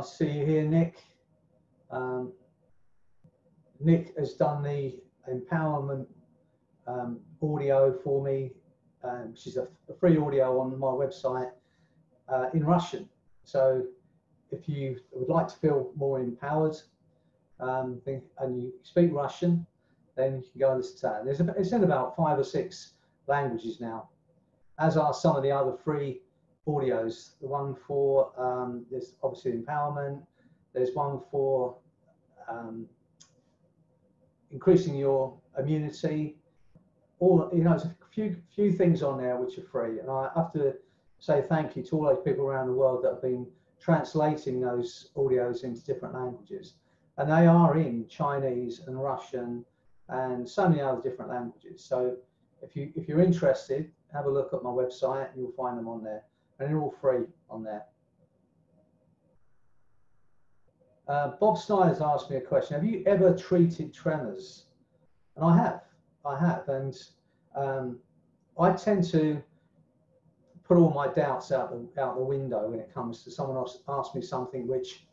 I see you here, Nick. Nick has done the empowerment audio for me, which is a free audio on my website in Russian. So if you would like to feel more empowered and you speak Russian, then you can go and listen to that. It's in about 5 or 6 languages now, as are some of the other free audios. The one for there's obviously empowerment. There's one for increasing your immunity. There's a few things on there which are free, and I have to say thank you to all those people around the world that have been translating those audios into different languages, and they are in Chinese and Russian and so many other different languages. So if you're interested, have a look at my website and you'll find them on there, and they're all free on there. Bob Snyder's asked me a question. Have you ever treated tremors? And I have, and I tend to put all my doubts out the window when it comes to someone else asks me something which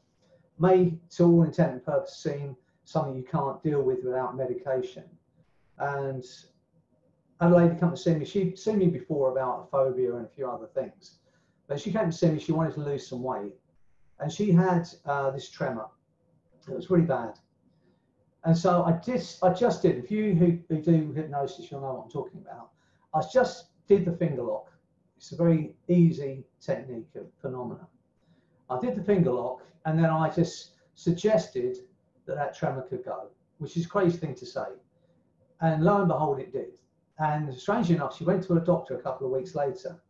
may, to all intent and purpose, seem something you can't deal with without medication. And a lady came to see me. She'd seen me before about a phobia and a few other things, but she came to see me. She wanted to lose some weight, and she had this tremor. It was really bad. And so I just did, if you who do hypnosis, you'll know what I'm talking about. I just did the finger lock. It's a very easy technique of phenomena. I did the finger lock, and then I just suggested that tremor could go, which is a crazy thing to say. And lo and behold, it did. And strangely enough, she went to a doctor a couple of weeks later,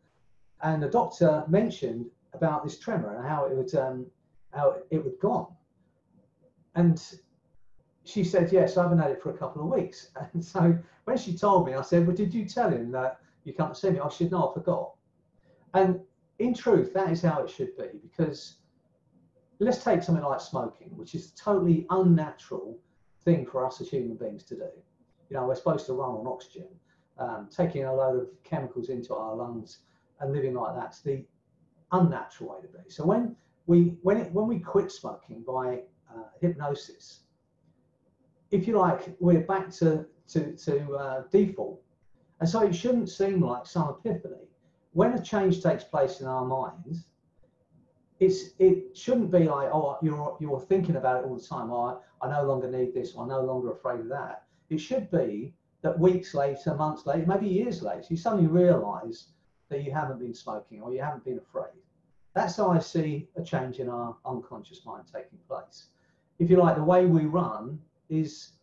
and the doctor mentioned about this tremor and how it would gone. And she said, yes, I haven't had it for a couple of weeks. And so when she told me, I said, well, did you tell him that you come to see me? Oh, she said, no, I forgot. And in truth, that is how it should be, because let's take something like smoking, which is a totally unnatural thing for us as human beings to do. We're supposed to run on oxygen, taking a load of chemicals into our lungs and living like that's the unnatural way to be. So when we quit smoking by hypnosis, if you like, we're back to default. And so it shouldn't seem like some epiphany. When a change takes place in our minds, it shouldn't be like, oh, you're thinking about it all the time. Oh, I no longer need this, or I'm no longer afraid of that. It should be that weeks later, months later, maybe years later, you suddenly realize that you haven't been smoking or you haven't been afraid. That's how I see a change in our unconscious mind taking place. If you like, the way we run is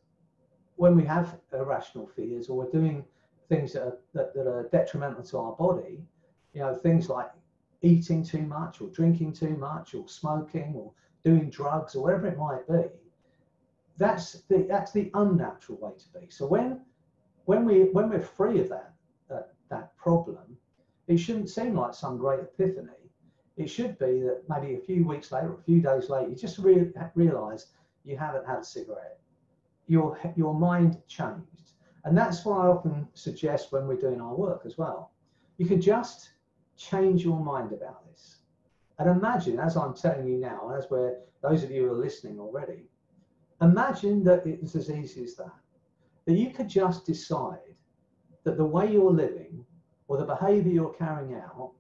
when we have irrational fears, or we're doing things that are detrimental to our body, things like eating too much or drinking too much or smoking or doing drugs or whatever it might be. That's the unnatural way to be. So when we're free of that problem, it shouldn't seem like some great epiphany. It should be that maybe a few weeks later, or a few days later, you just realize you haven't had a cigarette. Your mind changed. And that's what I often suggest when we're doing our work as well. You can just change your mind about this. And imagine, as I'm telling you now, as those of you who are listening already, imagine that it's as easy as that you could just decide that the way you're living or the behavior you're carrying out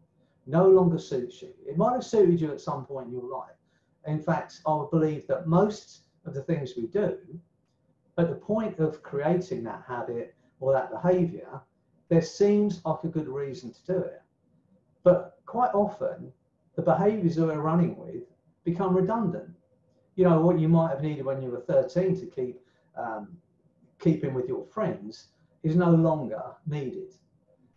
no longer suits you. It might have suited you at some point in your life. In fact, I would believe that most of the things we do, at the point of creating that habit or that behavior, there seems like a good reason to do it. But quite often, the behaviors that we're running with become redundant. What you might have needed when you were 13 to keep in with your friends is no longer needed.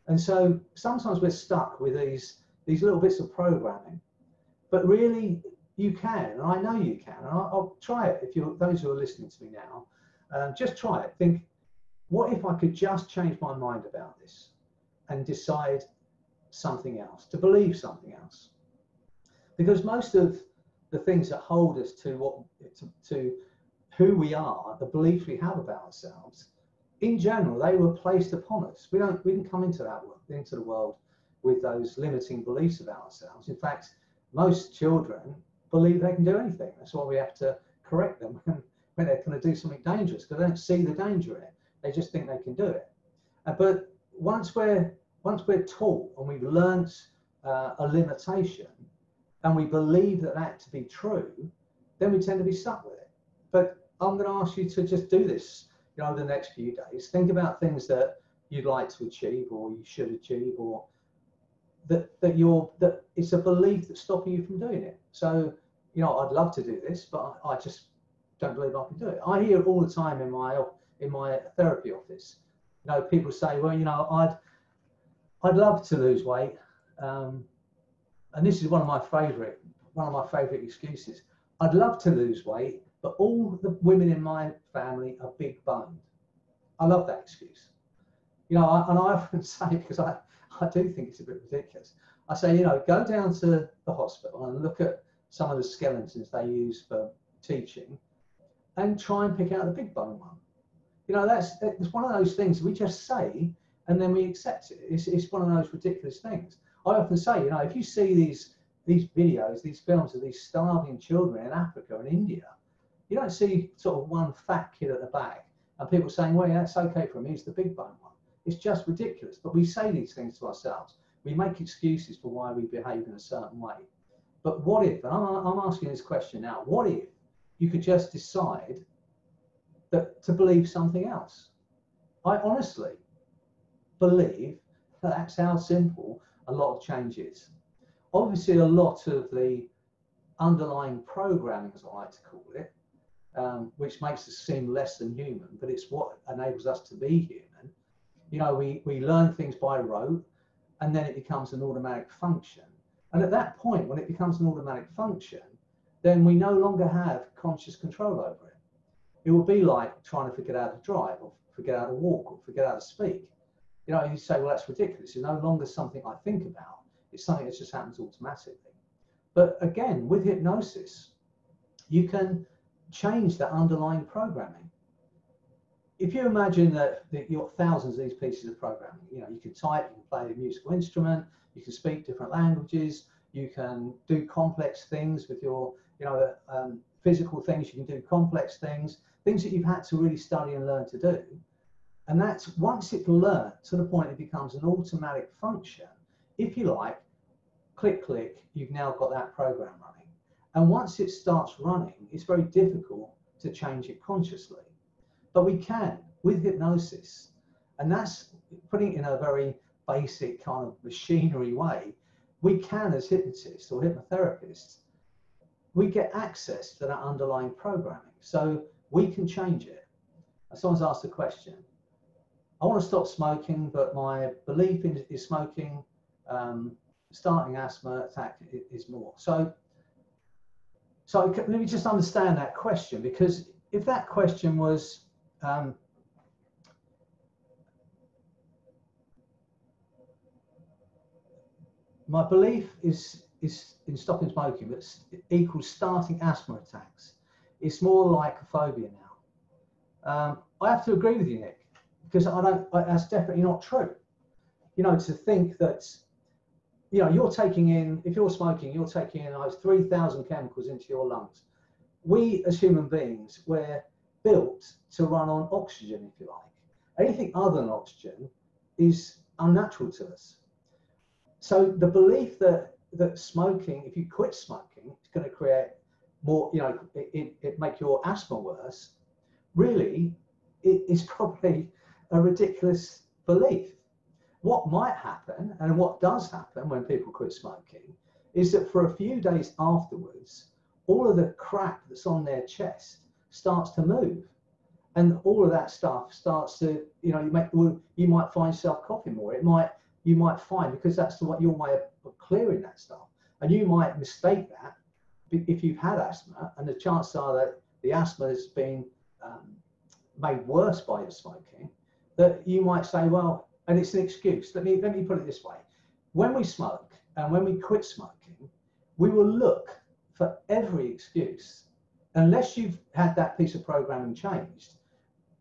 And so sometimes we're stuck with these little bits of programming. But really, you can, and I know you can, and I'll try it. Those who are listening to me now, just try it. Think, what if I could just change my mind about this and decide something else, to believe something else? Because most of the things that hold us to who we are, the beliefs we have about ourselves, in general, they were placed upon us. We didn't come into the world with those limiting beliefs about ourselves. In fact, most children believe they can do anything. That's why we have to correct them when they're going to do something dangerous, because they don't see the danger in it. They just think they can do it. But once we're taught and we've learnt a limitation, and we believe that to be true, then we tend to be stuck with it. But I'm going to ask you to just do this, over the next few days. Think about things that you'd like to achieve, or you should achieve, or that it's a belief that's stopping you from doing it. So, I'd love to do this, but I just don't believe I can do it. I hear it all the time in my therapy office. People say, well, I'd love to lose weight, and this is one of my favorite excuses. I'd love to lose weight, but all the women in my family are big boned. I love that excuse. And I often say, because I do think it's a bit ridiculous, I say, go down to the hospital and look at some of the skeletons they use for teaching and try and pick out the big bone one. It's one of those things we just say and then we accept it. It's one of those ridiculous things. I often say, if you see these videos, these films of these starving children in Africa and India, you don't see sort of one fat kid at the back and people saying, well, yeah, that's okay for him, he's the big bone one. It's just ridiculous. But we say these things to ourselves. We make excuses for why we behave in a certain way. But what if, and I'm asking this question now, what if you could just decide to believe something else? I honestly believe that's how simple a lot of change is. Obviously, a lot of the underlying programming, as I like to call it, which makes us seem less than human, but it's what enables us to be human. We learn things by rote, and then it becomes an automatic function. And at that point, when it becomes an automatic function, then we no longer have conscious control over it. It will be like trying to figure out how to drive, or figure out how to walk, or figure out how to speak. You say, well, that's ridiculous. It's no longer something I think about. It's something that just happens automatically. But again, with hypnosis, you can change that underlying programming. If you imagine that you're thousands of these pieces of programming, you can type, you can play a musical instrument, you can speak different languages, you can do complex things with your, physical things, you can do complex things that you've had to really study and learn to do. And that's, once it's learned to the point it becomes an automatic function, if you like, click, click, you've now got that program running. And once it starts running, it's very difficult to change it consciously. But we can, with hypnosis, and that's putting it in a very basic kind of machinery way, we can, as hypnotists or hypnotherapists, we get access to that underlying programming. So we can change it. Someone's asked a question. I want to stop smoking, but my belief is smoking, starting asthma attack is more. So let me just understand that question, because if that question was, my belief is in stopping smoking, but it equals starting asthma attacks. It's more like a phobia now. I have to agree with you, Nick, because that's definitely not true. To think that, you're taking in, if you're smoking, you're taking in 3,000 chemicals into your lungs. We as human beings, we're built to run on oxygen, if you like. Anything other than oxygen is unnatural to us. So the belief that smoking, if you quit smoking, it's going to create more, it make your asthma worse, really, it is probably a ridiculous belief. What might happen, and what does happen when people quit smoking, is that for a few days afterwards, all of the crap that's on their chest starts to move. And all of that stuff starts to, you might find yourself coughing more. You might find, because that's your way of clearing that stuff. And you might mistake that if you've had asthma, and the chances are that the asthma has been made worse by your smoking, that you might say, well, and it's an excuse. Let me put it this way. When we smoke and when we quit smoking, we will look for every excuse, unless you've had that piece of programming changed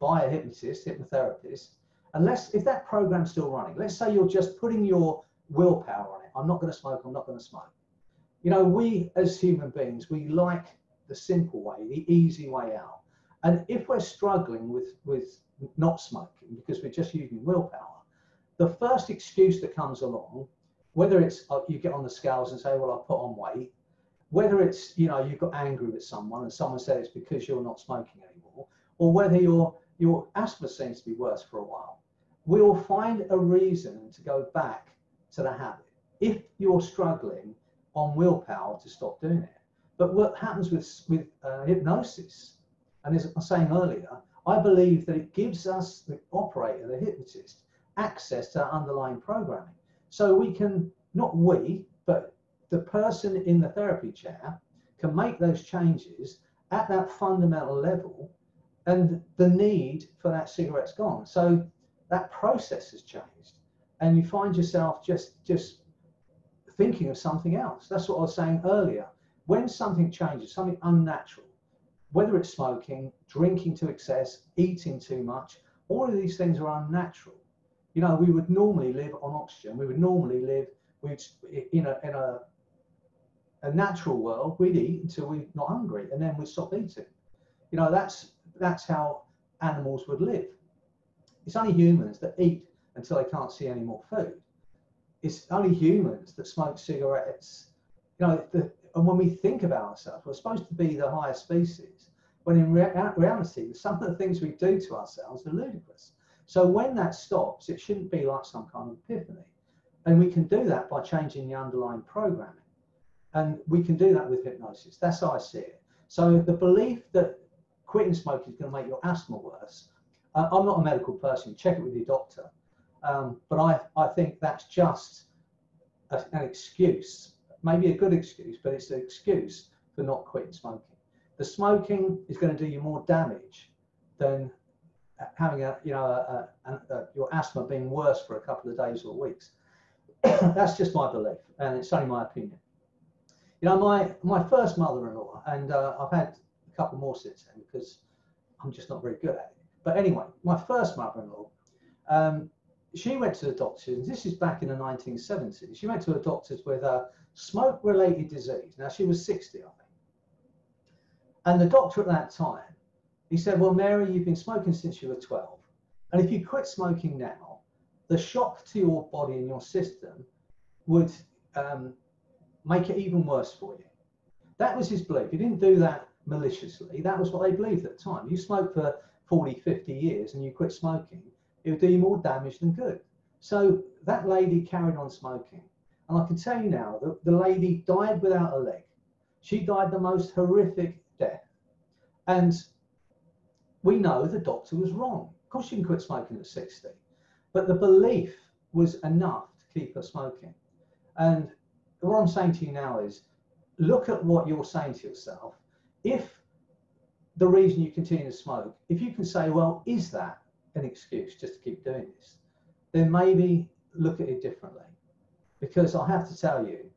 by a hypnotist, hypnotherapist, if that program's still running, let's say you're just putting your willpower on it. I'm not going to smoke, I'm not going to smoke. You know, we as human beings, we like the simple way, the easy way out. And if we're struggling with not smoking because we're just using willpower, the first excuse that comes along, whether it's you get on the scales and say, well, I put on weight, whether it's, you know, you got angry with someone and someone said it's because you're not smoking anymore, or whether your asthma seems to be worse for a while, we'll find a reason to go back to the habit if you're struggling on willpower to stop doing it. But what happens with hypnosis, and as I was saying earlier, I believe that it gives us, the operator, the hypnotist, access to underlying programming. So we can, not we, but the person in the therapy chair can make those changes at that fundamental level, and the need for that cigarette's gone. So that process has changed, and you find yourself just thinking of something else. That's what I was saying earlier. When something changes, something unnatural, whether it's smoking, drinking to excess, eating too much, all of these things are unnatural. You know, we would normally live on oxygen. We would normally live, in a natural world, we'd eat until we're not hungry, and then we'd stop eating. You know, that's how animals would live. It's only humans that eat until they can't see any more food. It's only humans that smoke cigarettes. You know, and when we think about ourselves, we're supposed to be the higher species, when in reality, some of the things we do to ourselves are ludicrous. So when that stops, it shouldn't be like some kind of epiphany. And we can do that by changing the underlying programming. And we can do that with hypnosis. That's how I see it. So the belief that quitting smoking is going to make your asthma worse, I'm not a medical person, check it with your doctor. But I think that's just an excuse, maybe a good excuse, but it's an excuse for not quitting smoking. The smoking is going to do you more damage than having your asthma being worse for a couple of days or weeks. That's just my belief, and it's only my opinion. You know, my first mother-in-law, and I've had a couple more since then because I'm just not very good at it. But anyway, my first mother-in-law, she went to the doctors. This is back in the 1970s. She went to a doctor's with a smoke-related disease. Now, she was 60, I think. And the doctor at that time, he said, well, Mary, you've been smoking since you were 12. And if you quit smoking now, the shock to your body and your system would make it even worse for you. That was his belief. He didn't do that maliciously. That was what they believed at the time. You smoke for 40, 50 years and you quit smoking, it would do you more damage than good. So that lady carried on smoking. And I can tell you now that the lady died without a leg. She died the most horrific death. And we know the doctor was wrong. Of course, she can quit smoking at 60. But the belief was enough to keep her smoking. And what I'm saying to you now is, look at what you're saying to yourself. If the reason you continue to smoke, if you can say, well, is that an excuse just to keep doing this? Then maybe look at it differently. Because I have to tell you,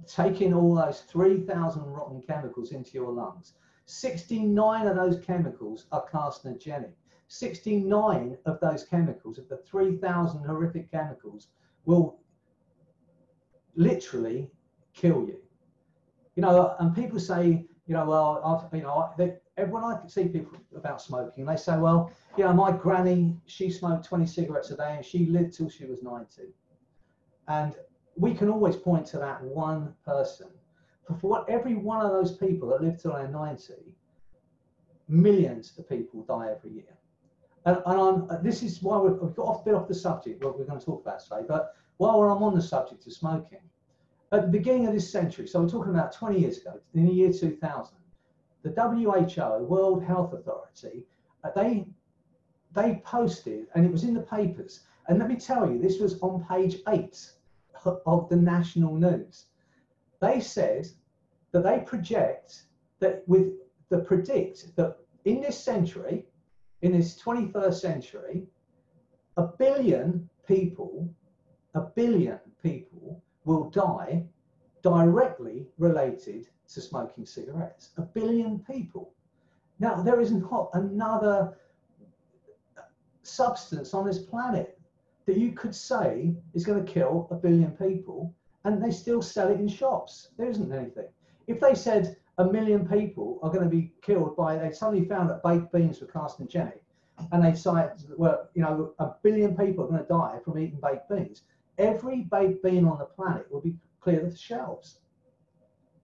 taking all those 3,000 rotten chemicals into your lungs, 69 of those chemicals are carcinogenic. 69 of those chemicals, of the 3,000 horrific chemicals, will literally kill you. You know, and people say, you know, well, when I see people about smoking, they say, well, you know, my granny, she smoked 20 cigarettes a day and she lived till she was 90. And we can always point to that one person. For every one of those people that live till they're 90, millions of people die every year. And this is why we've got off a bit off the subject, what we're going to talk about today. But while I'm on the subject of smoking, at the beginning of this century, so we're talking about 20 years ago, in the year 2000, the WHO, World Health Authority, they posted, and it was in the papers, and let me tell you, this was on page 8 of the national news. They said that they predict that in this century, in this 21st century, 1 billion people will die directly related to smoking cigarettes. 1 billion people. Now, there is not another substance on this planet that you could say is going to kill 1 billion people and they still sell it in shops. There isn't anything. If they said 1 million people are going to be killed by, they suddenly found that baked beans were carcinogenic, and they cite, well, you know, 1 billion people are going to die from eating baked beans, every baked bean on the planet will be cleared off the shelves.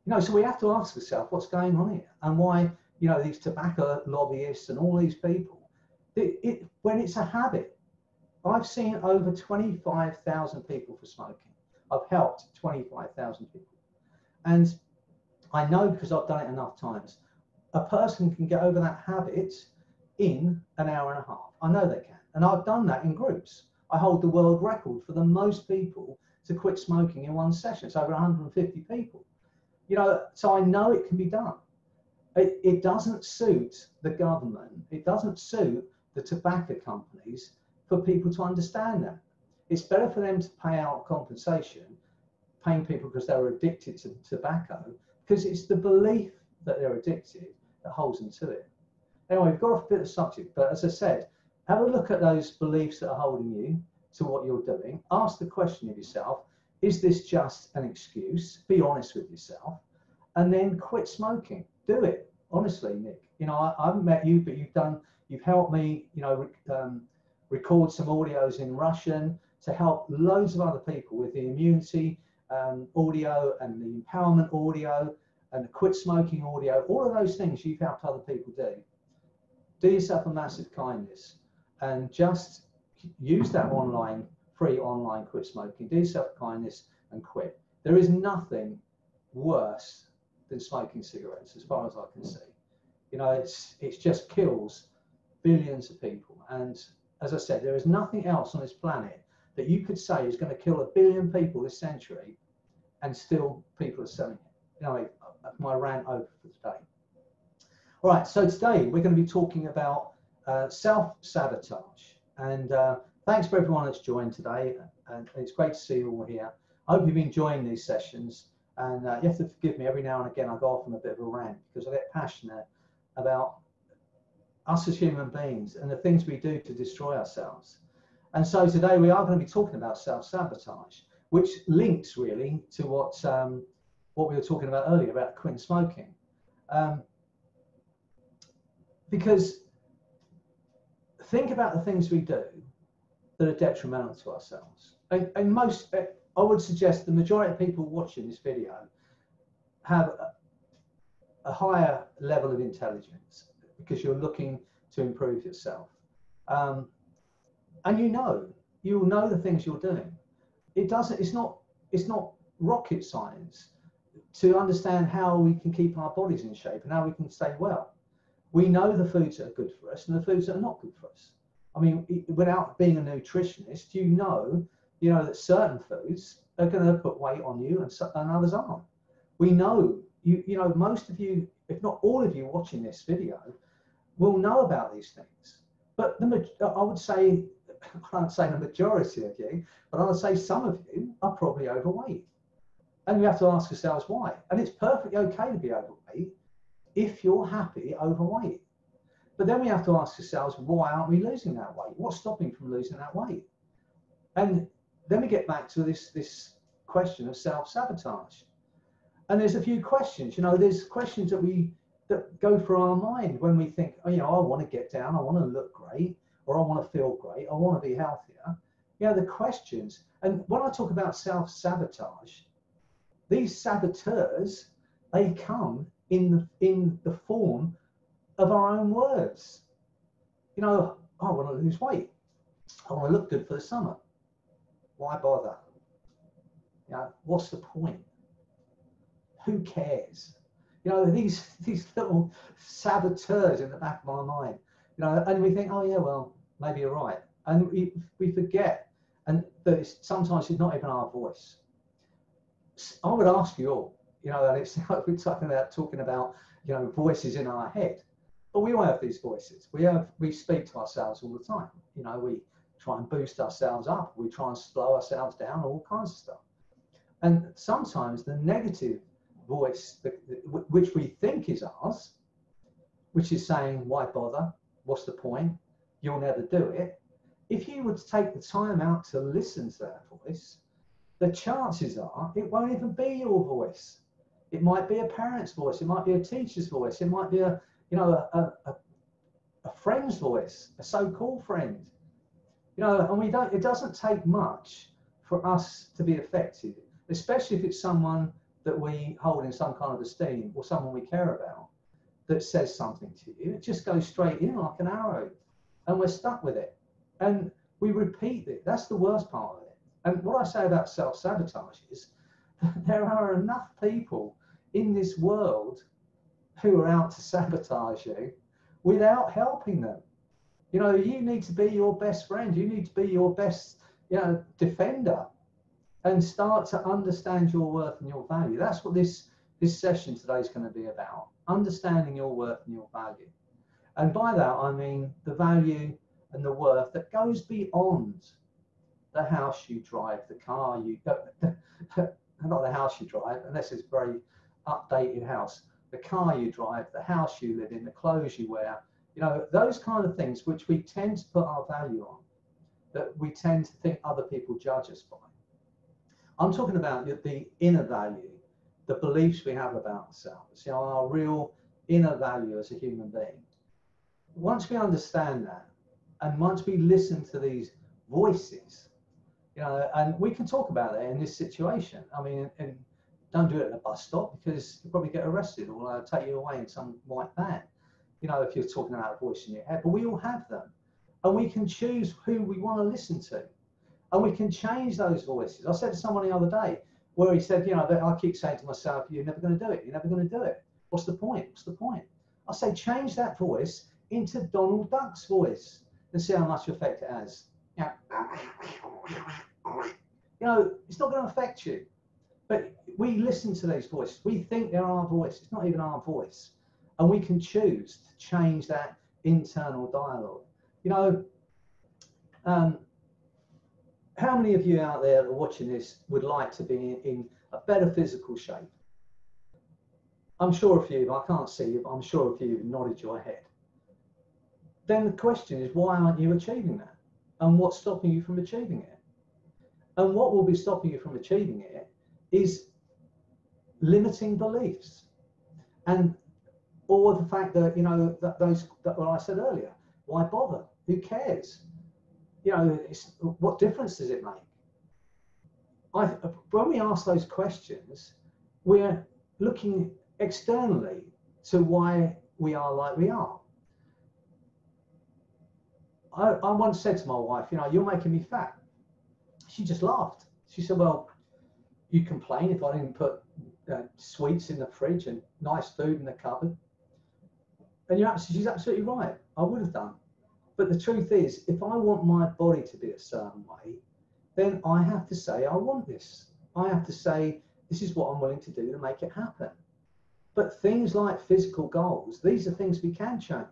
You know, so we have to ask ourselves what's going on here, and why, you know, these tobacco lobbyists and all these people, when it's a habit. I've seen over 25,000 people for smoking. I've helped 25,000 people. And I know, because I've done it enough times, a person can get over that habit in an hour and a half. I know they can. And I've done that in groups. I hold the world record for the most people to quit smoking in one session. It's over 150 people. You know, so I know it can be done. It doesn't suit the government. It doesn't suit the tobacco companies for people to understand that. It's better for them to pay out compensation, paying people because they're addicted to tobacco, because it's the belief that they're addicted that holds them to it. Anyway, we've got off a bit of the subject, but as I said, have a look at those beliefs that are holding you to what you're doing. Ask the question of yourself, is this just an excuse? Be honest with yourself, and then quit smoking. Do it. Honestly, Nick, you know, I haven't met you, but you've helped me, you know, record some audios in Russian to help loads of other people with the immunity audio and the empowerment audio and the quit smoking audio. All of those things you've helped other people do. Do yourself a massive kindness and just use that free online quit smoking. Do yourself a kindness and quit. There is nothing worse than smoking cigarettes, as far as I can see. You know, it just kills billions of people. And as I said, there is nothing else on this planet that you could say is going to kill 1 billion people this century, and still people are selling it. Anyway, my rant over for today. All right, so today we're going to be talking about self-sabotage. And thanks for everyone that's joined today. And it's great to see you all here. I hope you've been enjoying these sessions. And you have to forgive me, every now and again I go off on a bit of a rant because I get passionate about us as human beings and the things we do to destroy ourselves. And so today we are going to be talking about self-sabotage, which links really to what we were talking about earlier about quitting smoking. Because think about the things we do that are detrimental to ourselves. And most, I would suggest the majority of people watching this video have a higher level of intelligence because you're looking to improve yourself. And you'll know the things you're doing. It's not rocket science to understand how we can keep our bodies in shape and how we can stay well. We know the foods that are good for us and the foods that are not good for us. I mean, without being a nutritionist, you know that certain foods are going to put weight on you and others aren't. We know, you know, most of you, if not all of you watching this video, will know about these things. But I would say, I can't say the majority of you, but I would say some of you are probably overweight. And we have to ask ourselves why. And it's perfectly okay to be overweight if you're happy overweight. But then we have to ask ourselves, why aren't we losing that weight? What's stopping from losing that weight? And then we get back to this question of self-sabotage. And there's a few questions, you know, there's questions that go through our mind when we think, oh, you know, I want to get down, I want to look great, or I want to feel great, I want to be healthier. You know, the questions. And when I talk about self-sabotage, these saboteurs, they come in the form of our own words. You know, I want to lose weight. I want to look good for the summer. Why bother? You know, what's the point? Who cares? You know, these little saboteurs in the back of my mind. You know, and we think, oh yeah, well, maybe you're right. And we forget, and that sometimes it's not even our voice. I would ask you all, you know, and it's like we're talking about, you know, voices in our head. But we all have these voices. We speak to ourselves all the time. You know, we try and boost ourselves up. We try and slow ourselves down, all kinds of stuff. And sometimes the negative voice, which we think is ours, which is saying, why bother? What's the point? You'll never do it. If you would take the time out to listen to that voice, the chances are it won't even be your voice. It might be a parent's voice. It might be a teacher's voice. It might be a, you know, a friend's voice, a so-called friend. You know, and we don't. It doesn't take much for us to be affected, especially if it's someone that we hold in some kind of esteem or someone we care about that says something to you. It just goes straight in like an arrow, and we're stuck with it, and we repeat it. That's the worst part of it. And what I say about self-sabotage is there are enough people in this world who are out to sabotage you without helping them. You know, you need to be your best friend. You need to be your best, you know, defender, and start to understand your worth and your value. That's what this session today is going to be about, understanding your worth and your value. And by that, I mean the value and the worth that goes beyond the house you drive, the car you, not the house you drive, unless it's a very updated house, the car you drive, the house you live in, the clothes you wear, you know, those kind of things which we tend to put our value on, that we tend to think other people judge us by. I'm talking about the inner value, the beliefs we have about ourselves, you know, our real inner value as a human being. Once we understand that, and once we listen to these voices, you know, and we can talk about that in this situation. I mean, and don't do it at a bus stop, because you'll probably get arrested or take you away in some white van, you know, if you're talking about a voice in your head. But we all have them, and we can choose who we want to listen to, and we can change those voices. I said to someone the other day where he said, you know, that I keep saying to myself, you're never going to do it. You're never going to do it. What's the point? What's the point? I say, change that voice into Donald Duck's voice and see how much effect it has. You know, it's not going to affect you. But we listen to these voices. We think they're our voice. It's not even our voice. And we can choose to change that internal dialogue. You know, how many of you out there that are watching this would like to be in a better physical shape? I'm sure a few, I can't see you, but I'm sure a few nodded your head. Then the question is, why aren't you achieving that? And what's stopping you from achieving it? And what will be stopping you from achieving it is limiting beliefs, and or the fact that, you know, that what I said earlier, why bother? Who cares? You know, what difference does it make? When we ask those questions, we're looking externally to why we are like we are. I once said to my wife, you know, you're making me fat. She just laughed. She said, well, you complain if I didn't put sweets in the fridge and nice food in the cupboard. And she's absolutely right. I would have done. But the truth is, if I want my body to be a certain way, then I have to say, I want this. I have to say, this is what I'm willing to do to make it happen. But things like physical goals, these are things we can change.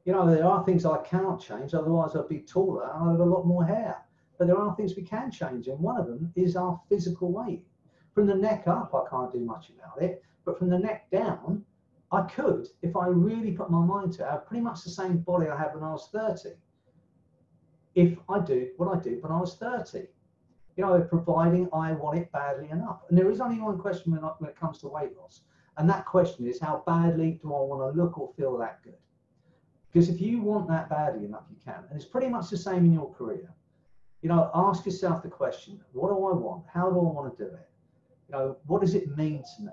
You know, there are things I cannot change, otherwise I'd be taller and I'd have a lot more hair. But there are things we can change, and one of them is our physical weight. From the neck up, I can't do much about it, but from the neck down, I could, if I really put my mind to it, I have pretty much the same body I had when I was 30. If I do what I did when I was 30, you know, providing I want it badly enough. And there is only one question when it comes to weight loss, and that question is, how badly do I want to look or feel that good? Because if you want that badly enough, you can. And it's pretty much the same in your career. You know, ask yourself the question, what do I want? How do I want to do it? You know, what does it mean to me?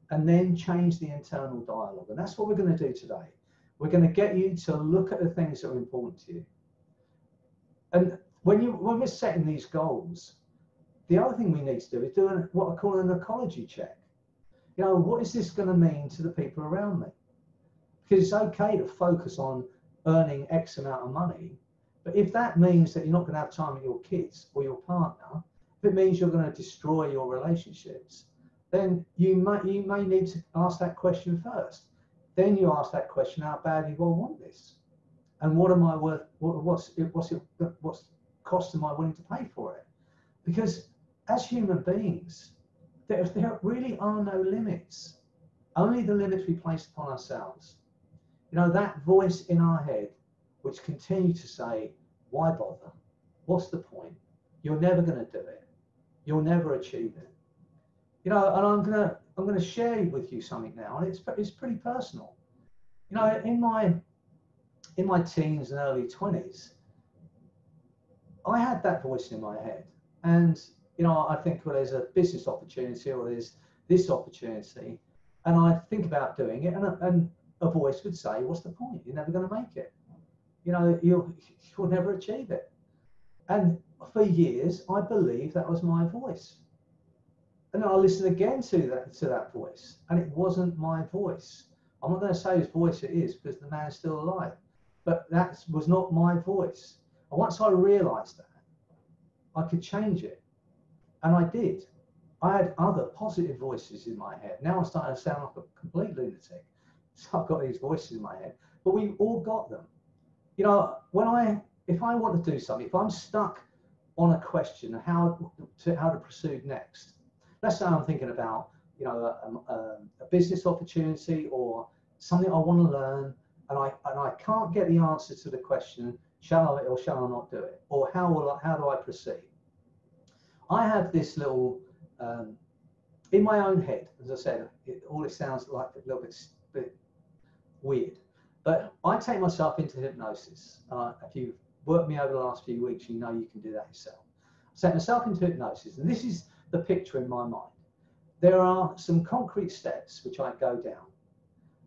And then change the internal dialogue. And that's what we're going to do today. We're going to get you to look at the things that are important to you. And when we're setting these goals, the other thing we need to do is do what I call an ecology check. You know, what is this going to mean to the people around me? Because it's okay to focus on earning X amount of money, but if that means that you're not going to have time with your kids or your partner, if it means you're going to destroy your relationships, then you may need to ask that question first. Then you ask that question, how badly do I want this? And what am I worth? What's cost am I willing to pay for it? Because as human beings, there really are no limits. Only the limits we place upon ourselves. You know, that voice in our head, which continue to say, why bother? What's the point? You're never going to do it. you'll never achieve it. You know, and I'm gonna share with you something now, and it's pretty personal. You know, in my teens and early 20s, I had that voice in my head, and you know, I think, well, there's a business opportunity or there's this opportunity, and I think about doing it, and a voice would say, what's the point? You're never going to make it. You know, you'll never achieve it. And for years, I believed that was my voice. And then I listened again to that voice, and it wasn't my voice. I'm not going to say whose voice it is because the man's still alive, but that was not my voice. And once I realized that, I could change it. And I did. I had other positive voices in my head. Now I'm starting to sound like a complete lunatic. So I've got these voices in my head, but we all got them. You know, if I want to do something, if I'm stuck on a question of how to proceed next, let's say I'm thinking about, you know, a business opportunity or something I want to learn, and I can't get the answer to the question, shall I or shall I not do it, or how do I proceed? I have this little, in my own head, as I said, it sounds like a little bit weird, but I take myself into hypnosis. If you've worked me over the last few weeks, you know you can do that yourself. I take myself into hypnosis, and this is the picture in my mind. There are some concrete steps which I go down,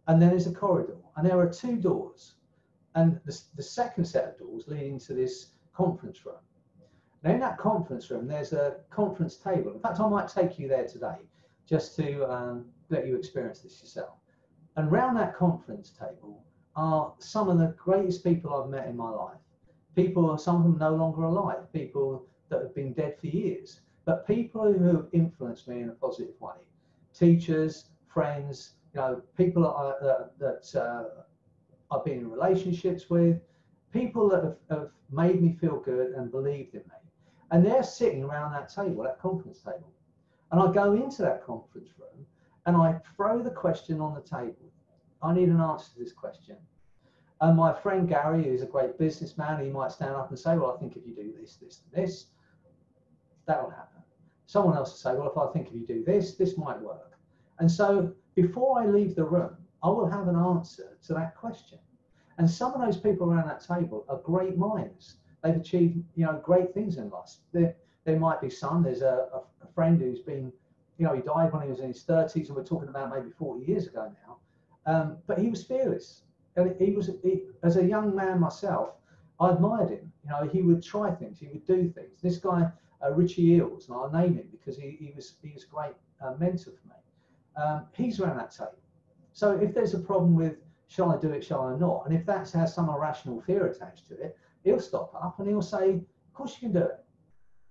and then there's a corridor, and there are two doors, and the second set of doors leading to this conference room. Now, in that conference room, there's a conference table. In fact, I might take you there today just to let you experience this yourself. And around that conference table are some of the greatest people I've met in my life. People, some of them no longer alive, people that have been dead for years, but people who have influenced me in a positive way. Teachers, friends, you know, people that I've been in relationships with, people that have made me feel good and believed in me. And they're sitting around that table, that conference table. And I go into that conference room and I throw the question on the table. I need an answer to this question. And my friend Gary, who's a great businessman, he might stand up and say, well, I think if you do this, this, and this, that will happen. Someone else will say, well, if I think if you do this, this might work. And so before I leave the room, I will have an answer to that question. And some of those people around that table are great minds. They've achieved, you know, great things in life. There might be some. There's a friend who's been, you know, he died when he was in his 30s, and we're talking about maybe 40 years ago now. But he was fearless, and as a young man myself, I admired him. You know, he would try things, he would do things. This guy, Richie Eels, and I'll name him because he was a great mentor for me. He's around that table. So if there's a problem with shall I do it, shall I not, and if that has some irrational fear attached to it, he'll stop up and he'll say, of course you can do it.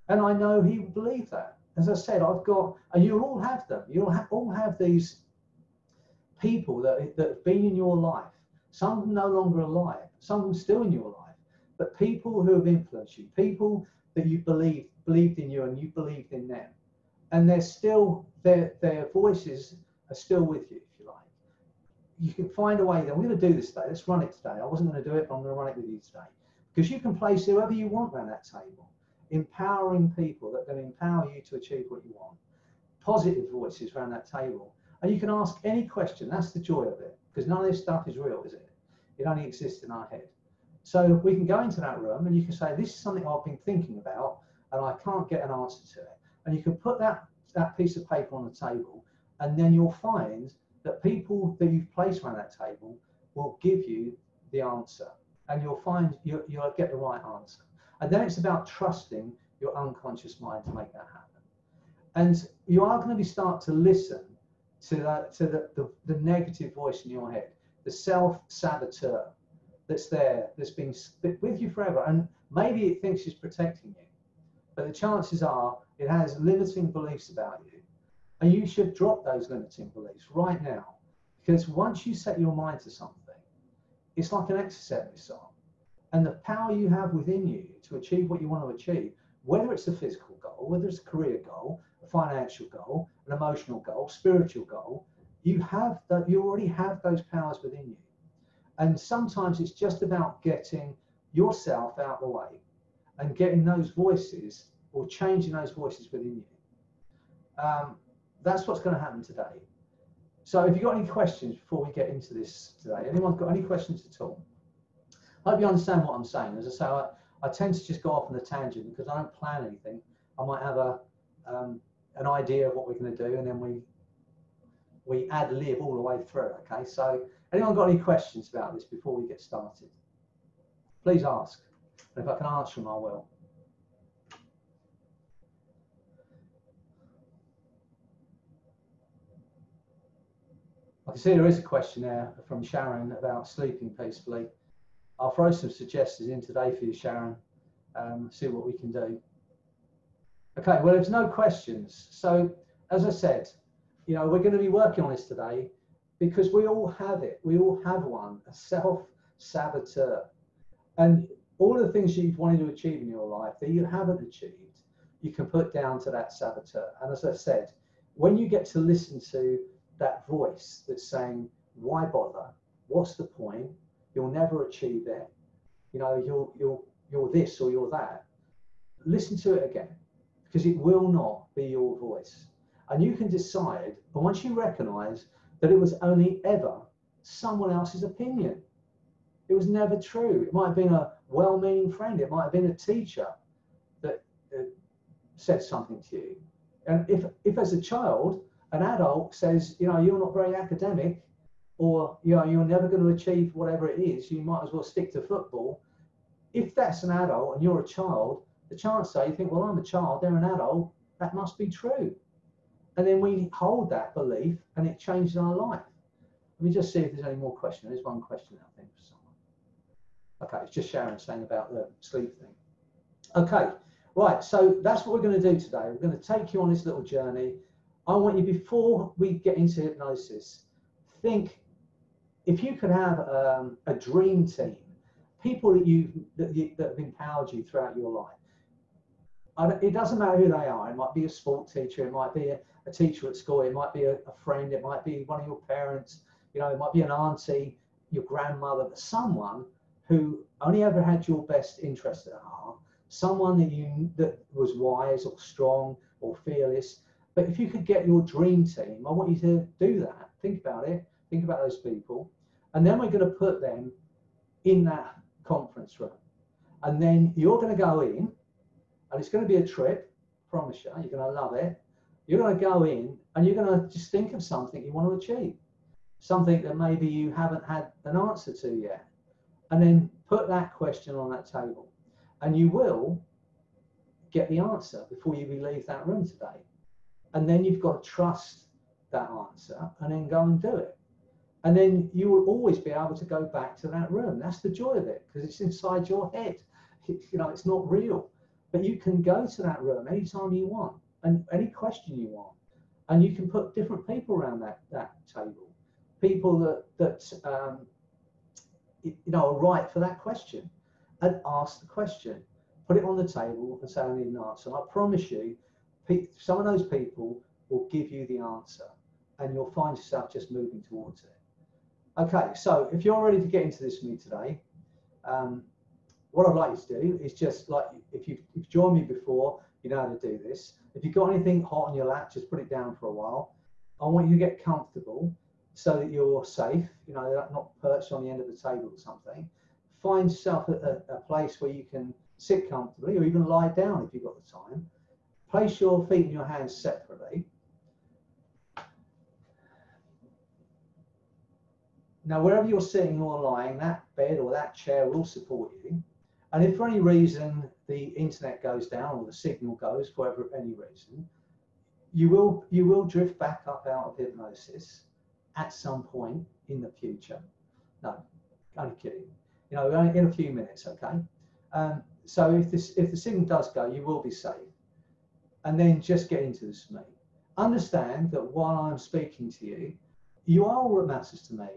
And I know he would believe that. As I said, I've got, and you'll all have them. You'll all have these people that have been in your life. Some of them no longer alive, some of them still in your life, but people who have influenced you, people that you believed in you and you believed in them. And they're still, their voices are still with you, if you like. You can find a way that we're going to do this today. Let's run it today. I wasn't going to do it, but I'm going to run it with you today. Because you can place whoever you want around that table, empowering people that are going to empower you to achieve what you want. Positive voices around that table. And you can ask any question. That's the joy of it. Because none of this stuff is real, is it? It only exists in our head. So we can go into that room and you can say, this is something I've been thinking about and I can't get an answer to it. And you can put that piece of paper on the table, and then you'll find that people that you've placed around that table will give you the answer. And you'll find you'll get the right answer. And then it's about trusting your unconscious mind to make that happen. And you are going to start to listen to the negative voice in your head, the self-saboteur that's there, that's been with you forever. And maybe it thinks it's protecting you, but the chances are it has limiting beliefs about you. And you should drop those limiting beliefs right now. Because once you set your mind to something, it's like an exercise missile. And the power you have within you to achieve what you want to achieve, whether it's a physical goal, whether it's a career goal, a financial goal, an emotional goal, spiritual goal, you already have those powers within you. And sometimes it's just about getting yourself out of the way and getting those voices or changing those voices within you. That's what's going to happen today. So if you've got any questions before we get into this today, anyone got any questions at all? I hope you understand what I'm saying. As I say, I tend to just go off on a tangent because I don't plan anything. I might have an idea of what we're going to do, and then we ad lib all the way through. Okay, so anyone got any questions about this before we get started? Please ask, and if I can answer them, I will. I can see there is a question there from Sharon about sleeping peacefully. I'll throw some suggestions in today for you, Sharon. See what we can do. Okay, well, there's no questions. So, as I said, you know, we're going to be working on this today because we all have it. We all have one, a self-saboteur. And all of the things you've wanted to achieve in your life that you haven't achieved, you can put down to that saboteur. And as I said, when you get to listen to that voice that's saying, why bother? What's the point? You'll never achieve it. You know, you're this or you're that. Listen to it again, because it will not be your voice. And you can decide, but once you recognize that it was only ever someone else's opinion, it was never true. It might have been a well-meaning friend. It might have been a teacher that said something to you. And if as a child, an adult says, you know, you're not very academic, or, you know, you're never going to achieve whatever it is, you might as well stick to football. If that's an adult and you're a child, the chances are you think, well, I'm a child, they're an adult, that must be true. And then we hold that belief and it changes our life. Let me just see if there's any more questions. There's one question, I think, for someone. Okay, it's just Sharon saying about the sleep thing. Okay, right, so that's what we're going to do today. We're going to take you on this little journey. I want you, before we get into hypnosis, think if you could have a dream team, people that have empowered you throughout your life. It doesn't matter who they are. It might be a sport teacher, it might be a teacher at school, it might be a friend, it might be one of your parents, you know, it might be an auntie, your grandmother, but someone who only ever had your best interest at heart, someone that was wise or strong or fearless. But if you could get your dream team, I want you to do that. Think about it. Think about those people. And then we're going to put them in that conference room. And then you're going to go in, and it's going to be a trip, I promise you. You're going to love it. You're going to go in, and you're going to just think of something you want to achieve, something that maybe you haven't had an answer to yet. And then put that question on that table. And you will get the answer before you leave that room today. And then you've got to trust that answer and then go and do it. And then you will always be able to go back to that room. That's the joy of it, because it's inside your head. You know, it's not real. But you can go to that room anytime you want, and any question you want. And you can put different people around that table. People that you know, are right for that question. And ask the question. Put it on the table and say, I need an answer. And I promise you, some of those people will give you the answer, and you'll find yourself just moving towards it. Okay, so if you're ready to get into this with me today, what I'd like you to do is just like, if you've joined me before, you know how to do this. If you've got anything hot on your lap, just put it down for a while. I want you to get comfortable so that you're safe, you know, not perched on the end of the table or something. Find yourself a place where you can sit comfortably, or even lie down if you've got the time. Place your feet and your hands separately. Now, wherever you're sitting or lying, that bed or that chair will support you. And if for any reason the internet goes down or the signal goes for any reason, you will drift back up out of hypnosis at some point in the future. No, only kidding. You know, in a few minutes, okay? So if the signal does go, you will be safe. And then just get into this for me. Understand that while I'm speaking to you, you are all that matters to me.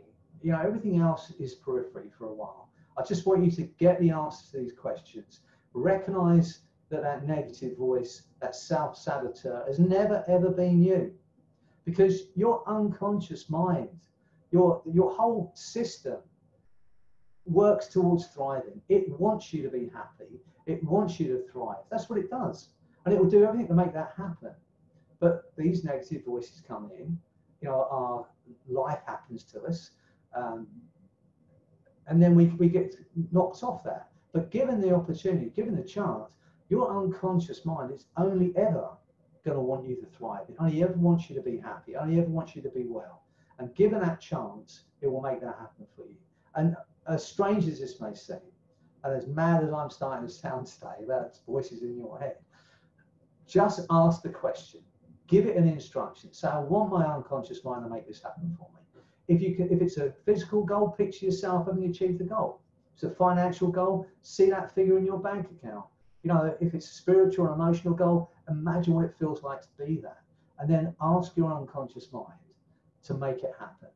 You know, everything else is periphery for a while. I just want you to get the answers to these questions. Recognize that negative voice, that self-saboteur, has never ever been you, because your unconscious mind, your whole system works towards thriving. It wants you to be happy. It wants you to thrive. That's what it does. And it will do everything to make that happen. But these negative voices come in, you know, our life happens to us, and then we get knocked off that. But given the opportunity, given the chance, your unconscious mind is only ever going to want you to thrive. It only ever wants you to be happy. It only ever wants you to be well. And given that chance, it will make that happen for you. And as strange as this may seem, and as mad as I'm starting to sound today about voices in your head, just ask the question. Give it an instruction. Say, I want my unconscious mind to make this happen for me. If it's a physical goal, picture yourself having achieved the goal. If it's a financial goal, see that figure in your bank account. You know, if it's a spiritual or emotional goal, imagine what it feels like to be that. And then ask your unconscious mind to make it happen.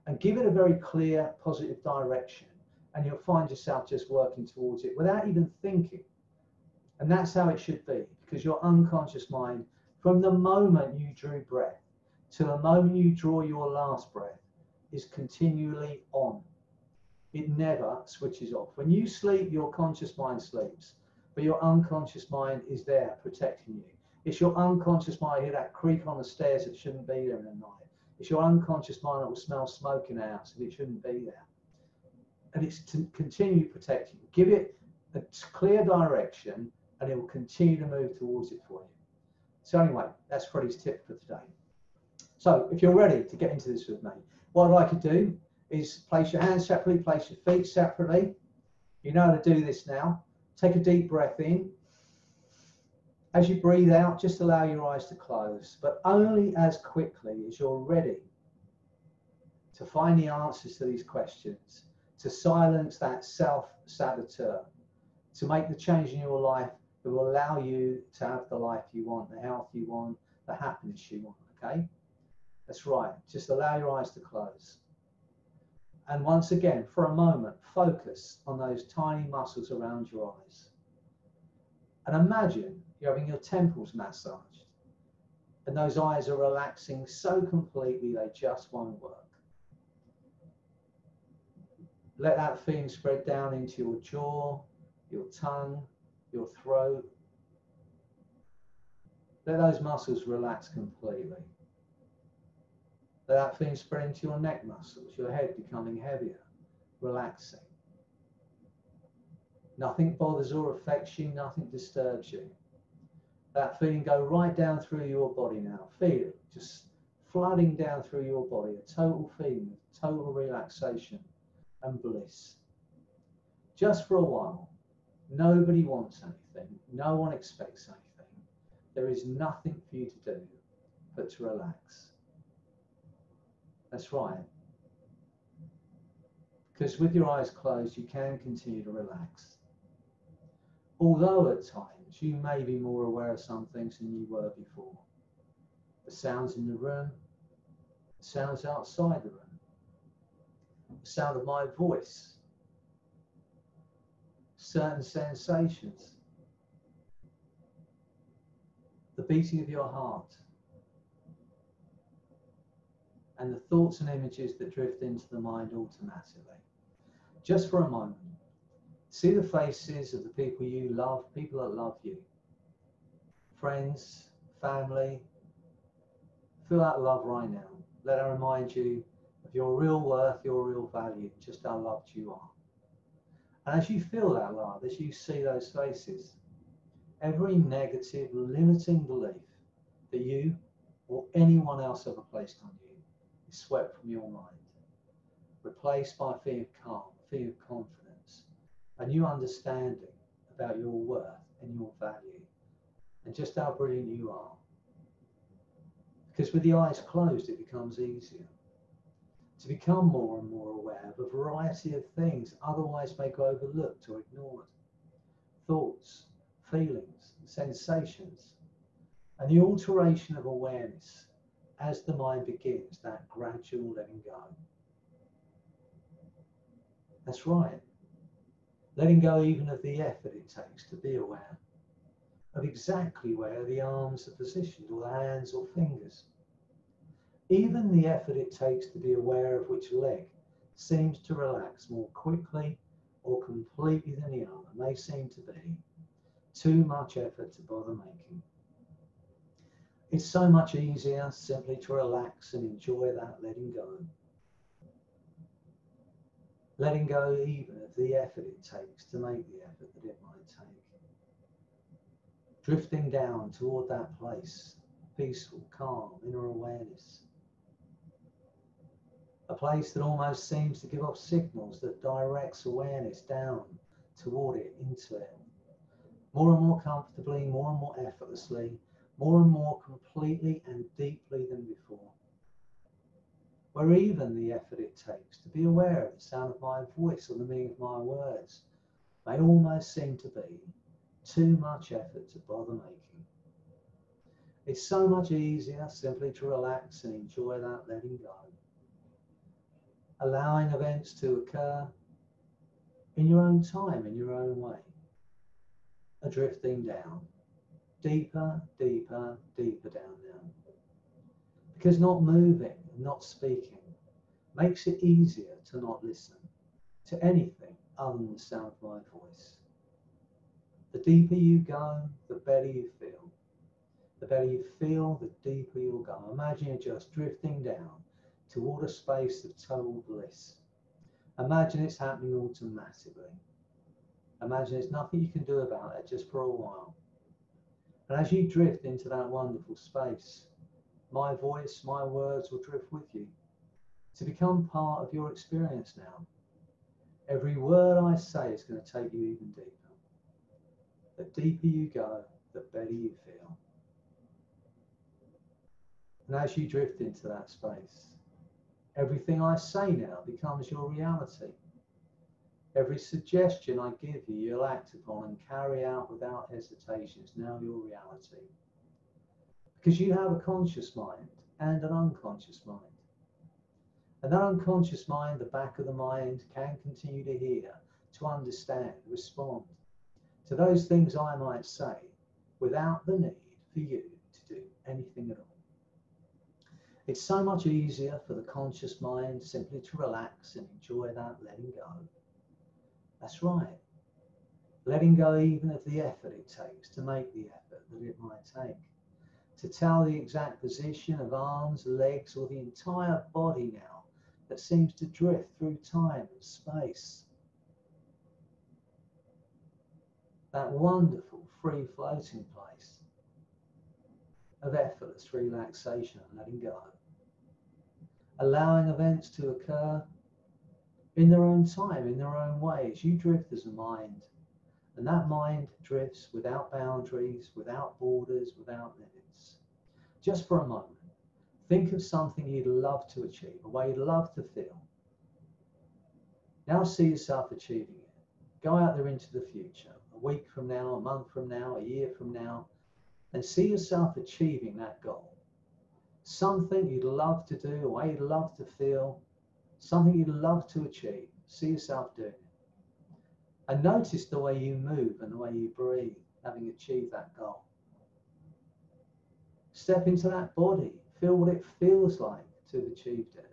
And give it a very clear, positive direction. And you'll find yourself just working towards it without even thinking. And that's how it should be, because your unconscious mind, from the moment you drew breath to the moment you draw your last breath, is continually on. It never switches off. When you sleep, your conscious mind sleeps, but your unconscious mind is there protecting you. It's your unconscious mind, hear that creak on the stairs that shouldn't be there in the night. It's your unconscious mind that will smell smoke in the house and it shouldn't be there. And it's to continue protecting you. Give it a clear direction and it will continue to move towards it for you. So anyway, that's Freddie's tip for today. So if you're ready to get into this with me, what I'd like you to do is place your hands separately, place your feet separately. You know how to do this now. Take a deep breath in. As you breathe out, just allow your eyes to close, but only as quickly as you're ready to find the answers to these questions, to silence that self-saboteur, to make the change in your life that will allow you to have the life you want, the health you want, the happiness you want, okay? That's right. Just allow your eyes to close. And once again, for a moment, focus on those tiny muscles around your eyes. And imagine you're having your temples massaged and those eyes are relaxing so completely they just won't work. Let that feeling spread down into your jaw, your tongue, your throat. Let those muscles relax completely. Let that feeling spread into your neck muscles, your head becoming heavier, relaxing. Nothing bothers or affects you, nothing disturbs you. That feeling go right down through your body now. Feel it just flooding down through your body, a total feeling of total relaxation and bliss. Just for a while. Nobody wants anything. No one expects anything. There is nothing for you to do but to relax. That's right. Because with your eyes closed, you can continue to relax. Although at times you may be more aware of some things than you were before. The sounds in the room, the sounds outside the room, the sound of my voice, certain sensations, the beating of your heart, and the thoughts and images that drift into the mind automatically. Just for a moment, see the faces of the people you love, people that love you, friends, family. Feel that love right now. Let it remind you of your real worth, your real value, just how loved you are. And as you feel that love, as you see those faces, every negative, limiting belief that you or anyone else ever placed on you is swept from your mind, replaced by a feeling of calm, a feeling of confidence, a new understanding about your worth and your value, and just how brilliant you are. Because with the eyes closed, it becomes easier to become more and more aware of a variety of things otherwise may go overlooked or ignored. Thoughts, feelings, sensations, and the alteration of awareness as the mind begins that gradual letting go. That's right. Letting go even of the effort it takes to be aware of exactly where the arms are positioned, or the hands or fingers. Even the effort it takes to be aware of which leg seems to relax more quickly or completely than the other may seem to be too much effort to bother making. It's so much easier simply to relax and enjoy that letting go. Letting go even of the effort it takes to make the effort that it might take. Drifting down toward that place, peaceful, calm, inner awareness. A place that almost seems to give off signals that directs awareness down toward it, into it. More and more comfortably, more and more effortlessly, more and more completely and deeply than before. Where even the effort it takes to be aware of the sound of my voice or the meaning of my words may almost seem to be too much effort to bother making. It's so much easier simply to relax and enjoy that letting go. Allowing events to occur in your own time, in your own way. A drifting down, deeper, deeper, deeper down now. Because not moving, not speaking, makes it easier to not listen to anything other than the sound of my voice. The deeper you go, the better you feel. The better you feel, the deeper you'll go. Imagine you're just drifting down toward a space of total bliss. Imagine it's happening automatically. Imagine there's nothing you can do about it just for a while. And as you drift into that wonderful space, my voice, my words will drift with you to become part of your experience now. Every word I say is going to take you even deeper. The deeper you go, the better you feel. And as you drift into that space, everything I say now becomes your reality. Every suggestion I give you, you'll act upon and carry out without hesitation is now your reality. Because you have a conscious mind and an unconscious mind. And that unconscious mind, the back of the mind, can continue to hear, to understand, respond to those things I might say without the need for you to do anything at all. It's so much easier for the conscious mind simply to relax and enjoy that letting go. That's right. Letting go even of the effort it takes to make the effort that it might take. To tell the exact position of arms, legs, or the entire body now that seems to drift through time and space. That wonderful free floating place of effortless relaxation and letting go. Allowing events to occur in their own time, in their own way, as you drift as a mind. And that mind drifts without boundaries, without borders, without limits. Just for a moment, think of something you'd love to achieve, a way you'd love to feel. Now see yourself achieving it. Go out there into the future, a week from now, a month from now, a year from now, and see yourself achieving that goal. Something you'd love to do, a way you'd love to feel, something you'd love to achieve. See yourself doing it. And notice the way you move and the way you breathe, having achieved that goal. Step into that body, feel what it feels like to have achieved it.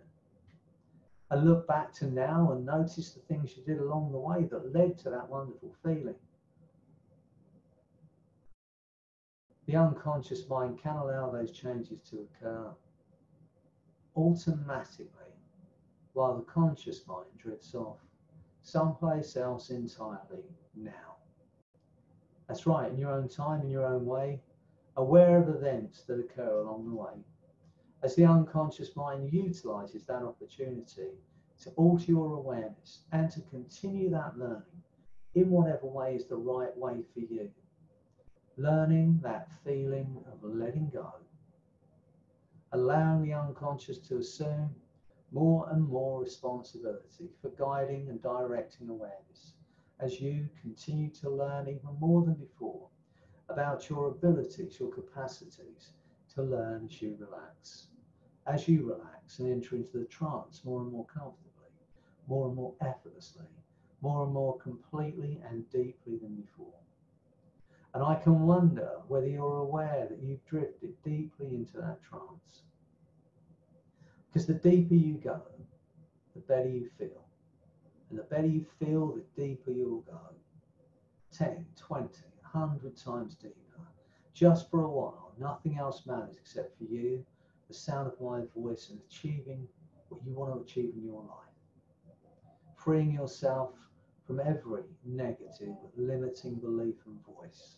And look back to now and notice the things you did along the way that led to that wonderful feeling. The unconscious mind can allow those changes to occur automatically while the conscious mind drifts off someplace else entirely now. That's right, in your own time, in your own way, aware of events that occur along the way, as the unconscious mind utilizes that opportunity to alter your awareness and to continue that learning in whatever way is the right way for you. Learning that feeling of letting go, allowing the unconscious to assume more and more responsibility for guiding and directing awareness as you continue to learn even more than before about your abilities, your capacities to learn as you relax. As you relax and enter into the trance more and more comfortably, more and more effortlessly, more and more completely and deeply than before. And I can wonder whether you're aware that you've drifted deeply into that trance. Because the deeper you go, the better you feel. And the better you feel, the deeper you'll go. 10, 20, 100 times deeper. just for a while. Nothing else matters except for you, the sound of my voice, and achieving what you want to achieve in your life. Freeing yourself from every negative, limiting belief and voice.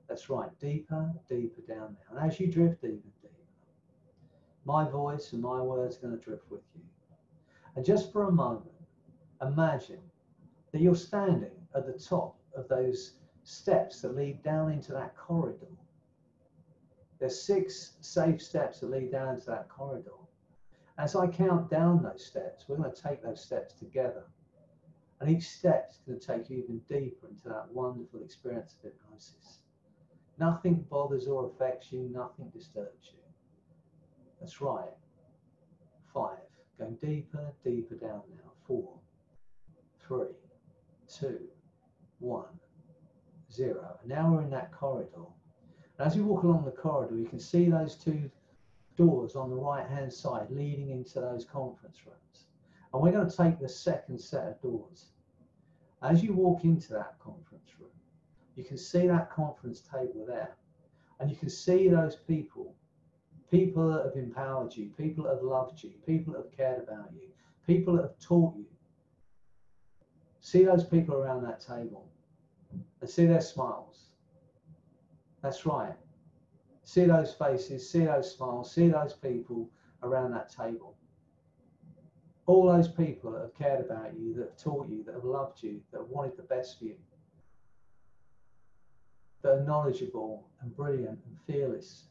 That's right, deeper, deeper down now. And as you drift deeper and deeper, my voice and my words are going to drift with you. And just for a moment, imagine that you're standing at the top of those steps that lead down into that corridor. There's 6 safe steps that lead down into that corridor. As I count down those steps, we're going to take those steps together. And each step is going to take you even deeper into that wonderful experience of hypnosis. Nothing bothers or affects you, nothing disturbs you. That's right. 5. Going deeper, deeper down now. 4, 3, 2, 1, 0. And now we're in that corridor. And as you walk along the corridor, you can see those 2 doors on the right-hand side leading into those conference rooms. And we're going to take the second set of doors. As you walk into that conference room, you can see that conference table there. And you can see those people that have empowered you, people that have loved you, people that have cared about you, people that have taught you. See those people around that table and see their smiles. That's right. See those faces, see those smiles, see those people around that table. All those people that have cared about you, that have taught you, that have loved you, that have wanted the best for you, that are knowledgeable and brilliant and fearless.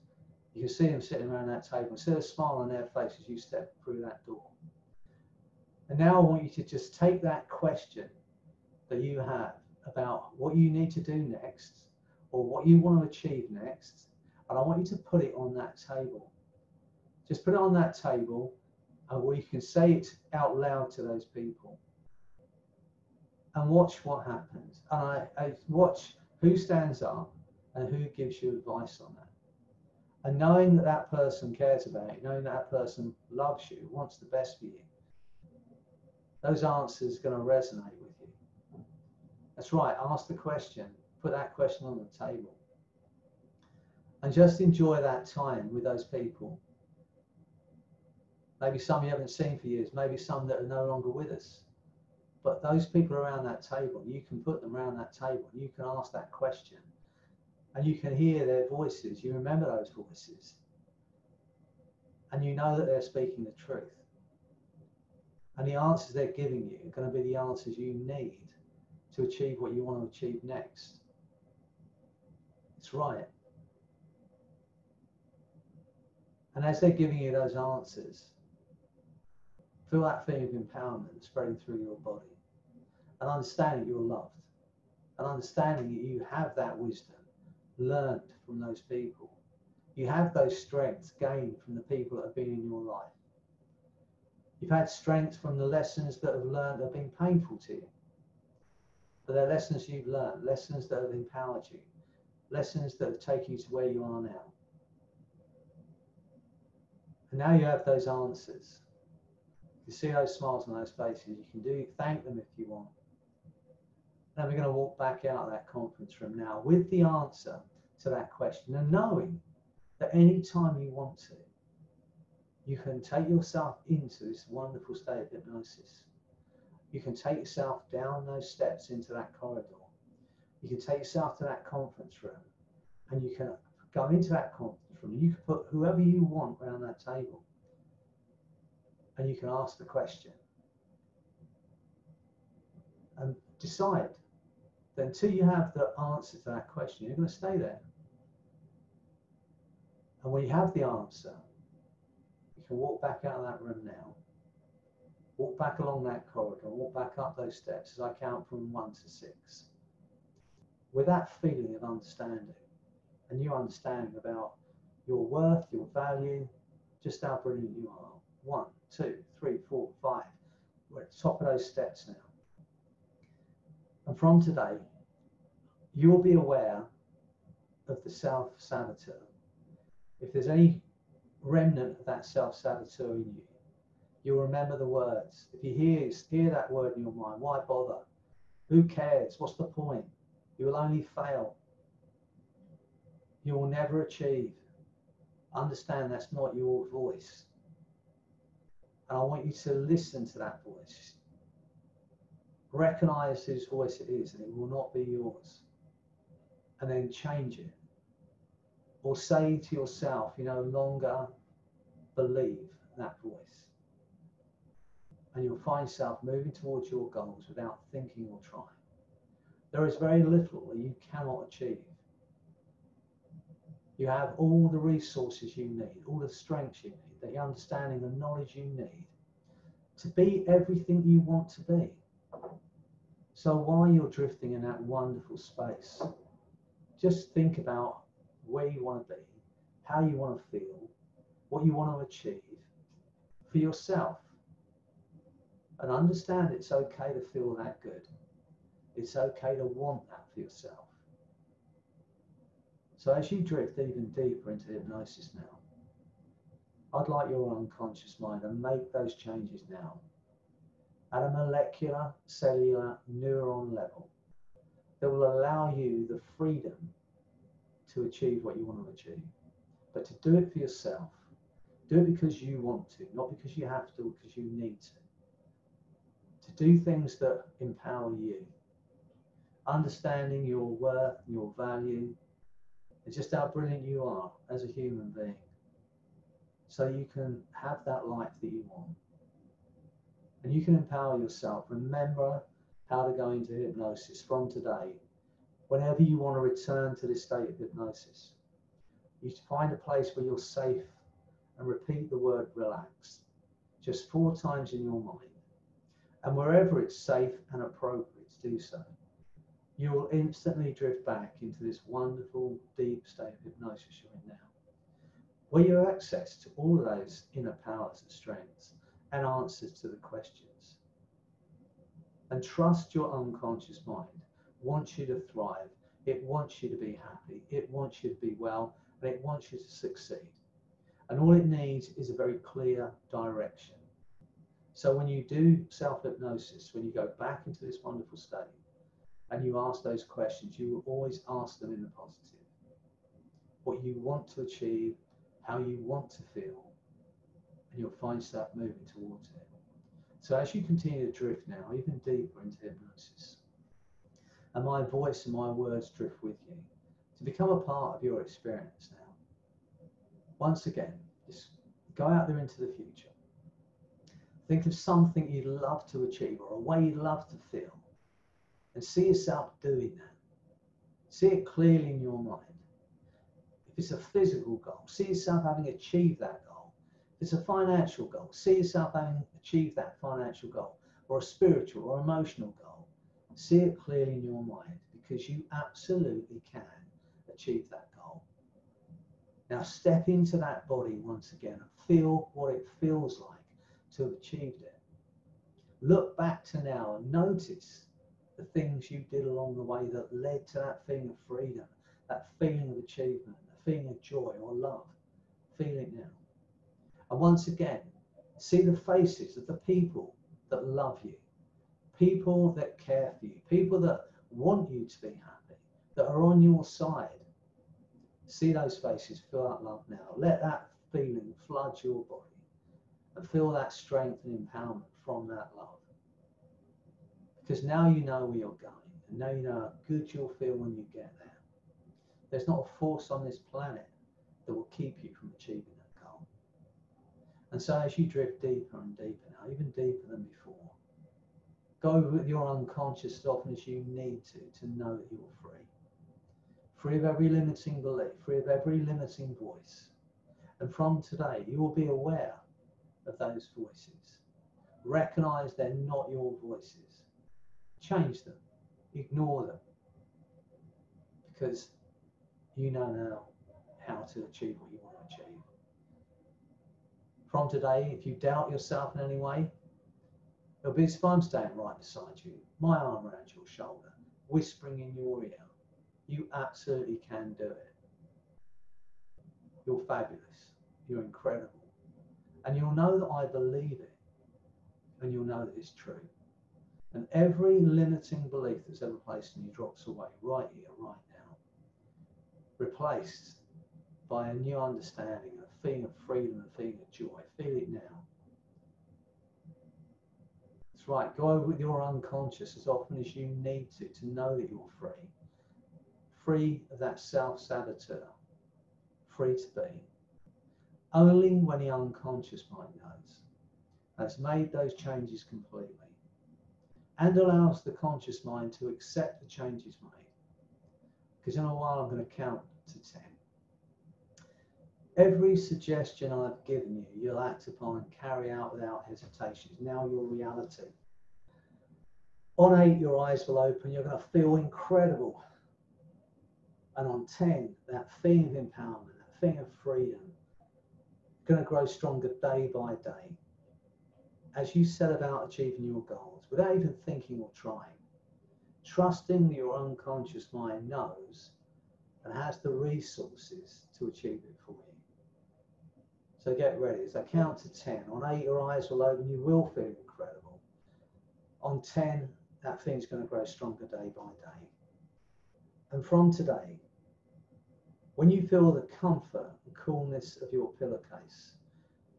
You can see them sitting around that table. See the smile on their face as you step through that door. And now I want you to just take that question that you have about what you need to do next or what you want to achieve next, and I want you to put it on that table. Just put it on that table, and where you can say it out loud to those people. And watch what happens. And I watch who stands up and who gives you advice on that. And knowing that that person cares about you, knowing that that person loves you, wants the best for you, those answers are going to resonate with you. That's right, ask the question, put that question on the table. And just enjoy that time with those people. Maybe some you haven't seen for years, maybe some that are no longer with us. But those people around that table, you can put them around that table, you can ask that question, and you can hear their voices, you remember those voices, and you know that they're speaking the truth. And the answers they're giving you are going to be the answers you need to achieve what you want to achieve next. It's right. And as they're giving you those answers, feel that feeling of empowerment spreading through your body, and understanding you're loved, and understanding that you have that wisdom learned from those people. You have those strengths gained from the people that have been in your life. You've had strength from the lessons that have learned that have been painful to you. But they're lessons you've learned, lessons that have empowered you, lessons that have taken you to where you are now. And now you have those answers. You see those smiles on those faces. You can thank them if you want. Then we're going to walk back out of that conference room now with the answer to that question, and knowing that any time you want to, you can take yourself into this wonderful state of hypnosis. You can take yourself down those steps into that corridor. You can take yourself to that conference room, and you can go into that conference room. You can put whoever you want around that table, and you can ask the question and decide that until you have the answer to that question, you're going to stay there. And when you have the answer, you can walk back out of that room now, walk back along that corridor, walk back up those steps as I count from 1 to 6, with that feeling of understanding, a new understanding about your worth, your value, just how brilliant you are. 1, 2, 3, 4, 5. We're at the top of those steps now. And from today, you'll be aware of the self-saboteur. If there's any remnant of that self-saboteur in you, you'll remember the words. If you hear that word in your mind, why bother? Who cares? What's the point? You will only fail. you will never achieve. Understand that's not your voice. And I want you to listen to that voice. Recognize whose voice it is, and it will not be yours. And then change it. Or say to yourself, you no longer believe that voice. And you'll find yourself moving towards your goals without thinking or trying. There is very little that you cannot achieve. You have all the resources you need, all the strengths you need, the understanding, the knowledge you need to be everything you want to be. So while you're drifting in that wonderful space, just think about where you want to be, how you want to feel, what you want to achieve for yourself. And understand it's okay to feel that good. It's okay to want that for yourself. So as you drift even deeper into hypnosis now, I'd like your unconscious mind to make those changes now at a molecular, cellular, neuron level that will allow you the freedom to achieve what you want to achieve. But to do it for yourself, do it because you want to, not because you have to, because you need to. To do things that empower you, understanding your worth, your value, and just how brilliant you are as a human being, so you can have that life that you want. And you can empower yourself. Remember how to go into hypnosis from today. Whenever you want to return to this state of hypnosis, you find a place where you're safe and repeat the word relax just 4 times in your mind. And wherever it's safe and appropriate to do so, you will instantly drift back into this wonderful, deep state of hypnosis you're in now, where you have access to all of those inner powers and strengths and answers to the questions. And trust your unconscious mind wants you to thrive. It wants you to be happy. It wants you to be well, and it wants you to succeed. And all it needs is a very clear direction. So when you do self-hypnosis, when you go back into this wonderful state and you ask those questions, you will always ask them in the positive. What you want to achieve, how you want to feel, and you'll find yourself moving towards it. So as you continue to drift now, even deeper into hypnosis, and my voice and my words drift with you to become a part of your experience now. Once again, just go out there into the future. Think of something you'd love to achieve or a way you'd love to feel, and see yourself doing that. See it clearly in your mind. If it's a physical goal, see yourself having achieved that goal. If it's a financial goal, see yourself having achieved that financial goal, or a spiritual or emotional goal. See it clearly in your mind, because you absolutely can achieve that goal. Now step into that body once again and feel what it feels like to have achieved it. Look back to now and notice the things you did along the way that led to that feeling of freedom, that feeling of achievement, the feeling of joy or love. Feel it now. And once again, see the faces of the people that love you, people that care for you, people that want you to be happy, that are on your side. See those faces, feel that love now. Let that feeling flood your body and feel that strength and empowerment from that love. Because now you know where you're going, and now you know how good you'll feel when you get there. There's not a force on this planet that will keep you from achieving that goal. And so as you drift deeper and deeper now, even deeper than before, go with your unconscious as often as you need to know that you're free. Free of every limiting belief, free of every limiting voice. And from today, you will be aware of those voices. Recognize they're not your voices. Change them. Ignore them. Because you know now how to achieve what you want to achieve. From today, if you doubt yourself in any way, it'll be as if I'm standing right beside you, my arm around your shoulder, whispering in your ear. You absolutely can do it. You're fabulous. You're incredible. And you'll know that I believe it. And you'll know that it's true. And every limiting belief that's ever placed in you drops away right here, right now. replaced by a new understanding, a feeling of freedom, a feeling of joy. Feel it now. That's right. Go over with your unconscious as often as you need to know that you're free. Free of that self-saboteur. Free to be. Only when the unconscious mind knows, has made those changes completely, and allows the conscious mind to accept the changes made. Because in a while I'm going to count to 10. Every suggestion I've given you, you'll act upon and carry out without hesitation. It's now your reality. On 8, your eyes will open. You're going to feel incredible. And on 10, that feeling of empowerment, that feeling of freedom, going to grow stronger day by day as you set about achieving your goals without even thinking or trying, trusting that your unconscious mind knows and has the resources to achieve it for you. So get ready. As I count to 10, on 8 your eyes will open. You will feel incredible. On 10, that feeling's going to grow stronger day by day. And from today, when you feel the comfort and coolness of your pillowcase,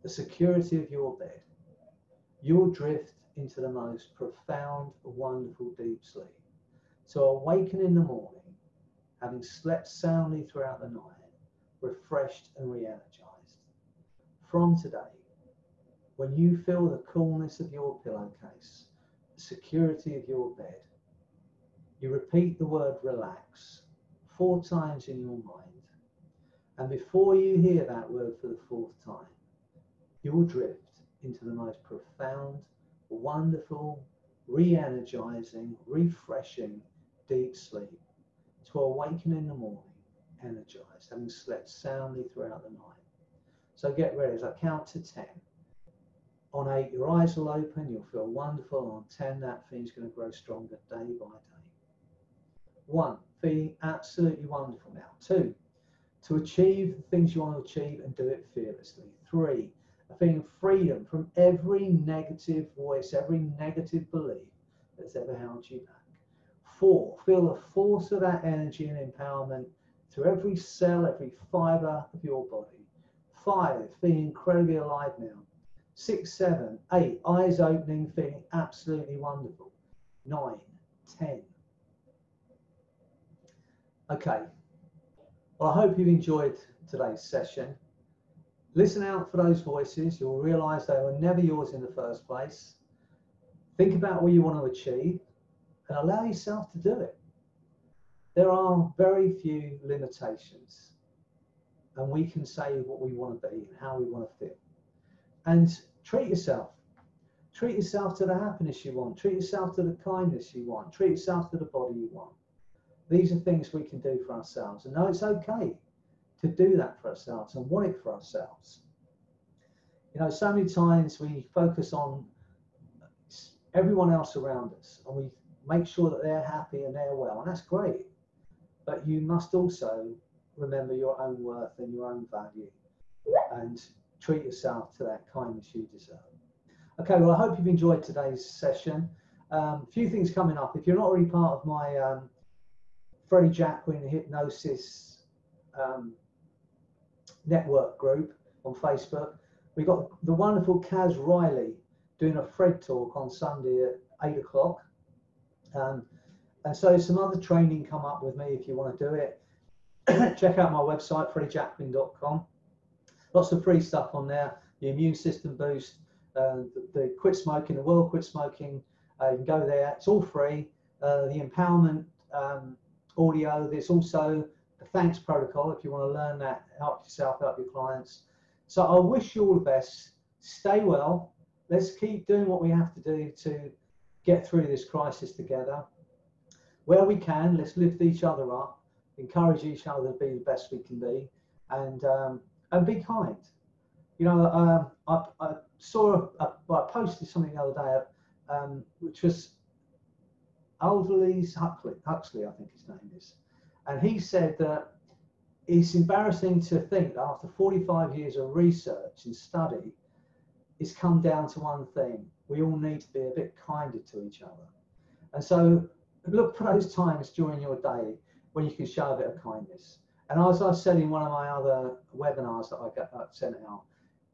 the security of your bed, you'll drift into the most profound, wonderful deep sleep. So awaken in the morning, having slept soundly throughout the night, refreshed and re-energized. From today, when you feel the coolness of your pillowcase, the security of your bed, you repeat the word relax 4 times in your mind. And before you hear that word for the 4th time, you will drift into the most profound, wonderful, re-energizing, refreshing, deep sleep to awaken in the morning, energized, having slept soundly throughout the night. So get ready as I count to 10. On 8, your eyes will open, you'll feel wonderful. On 10, that feeling's going to grow stronger day by day. 1, feeling absolutely wonderful now. 2, to achieve the things you want to achieve and do it fearlessly. 3, a feeling of freedom from every negative voice, every negative belief that's ever held you back. 4, feel the force of that energy and empowerment through every cell, every fiber of your body. 5, feeling incredibly alive now. 6, 7, 8, eyes opening, feeling absolutely wonderful. 9, 10. Okay. Well, I hope you've enjoyed today's session. Listen out for those voices. You'll realize they were never yours in the first place. Think about what you want to achieve and allow yourself to do it. There are very few limitations, and we can say what we want to be and how we want to feel. And treat yourself. Treat yourself to the happiness you want. Treat yourself to the kindness you want. Treat yourself to the body you want. These are things we can do for ourselves, and know it's okay to do that for ourselves and want it for ourselves. You know, so many times we focus on everyone else around us and we make sure that they're happy and they're well, and that's great. But you must also remember your own worth and your own value and treat yourself to that kindness you deserve. Okay, well, I hope you've enjoyed today's session. A few things coming up. If you're not already part of my Freddie Jacquin Hypnosis network group on Facebook, we've got the wonderful Kaz Riley doing a Fred talk on Sunday at 8 o'clock. And so some other training come up with me if you want to do it. Check out my website, freddiejackman.com. Lots of free stuff on there. The immune system boost, the quit smoking, the world quit smoking. You can go there. It's all free. The empowerment audio. There's also the thanks protocol if you want to learn that, help yourself, help your clients. So I wish you all the best. Stay well. Let's keep doing what we have to do to get through this crisis together. Where we can, let's lift each other up, encourage each other to be the best we can be, and be kind. You know, I saw, I posted something the other day, which was Aldous Huxley, I think his name is, and he said that it's embarrassing to think that after 45 years of research and study, it's come down to one thing: we all need to be a bit kinder to each other. And so look for those times during your day when you can show a bit of kindness. And as I said in one of my other webinars that I get sent out,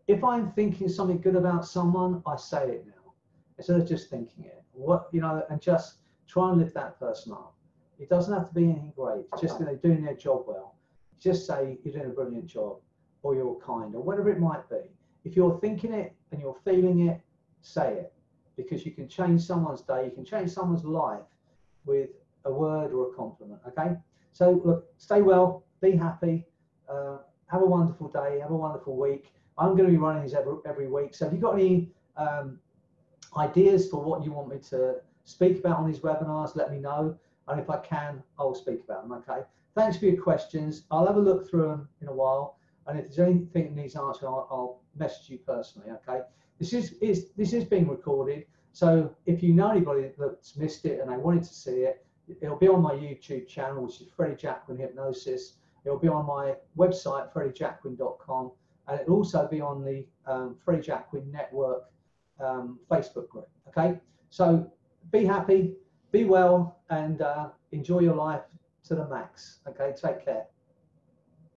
if I'm thinking something good about someone, I say it now instead of just thinking it. And just try and lift that person up. It doesn't have to be anything great. It's just doing their job well. Just say you're doing a brilliant job, or you're kind, or whatever it might be. If you're thinking it and you're feeling it, say it, because you can change someone's day, you can change someone's life with a word or a compliment. Okay, so look, stay well, be happy, have a wonderful day, have a wonderful week. I'm going to be running these every week, so if you've got any ideas for what you want me to speak about on these webinars, let me know, and if I can, I'll speak about them. Okay, thanks for your questions. I'll have a look through them in a while, and if there's anything that needs answering, I'll message you personally. Okay, this is being recorded, so if you know anybody that's missed it and they wanted to see it, it'll be on my YouTube channel, which is Freddie Jacquin Hypnosis. It'll be on my website, freddiejacquin.com, and it'll also be on the Freddie Jacquin Network Facebook group. Okay, so be happy, be well, and enjoy your life to the max. Okay, take care.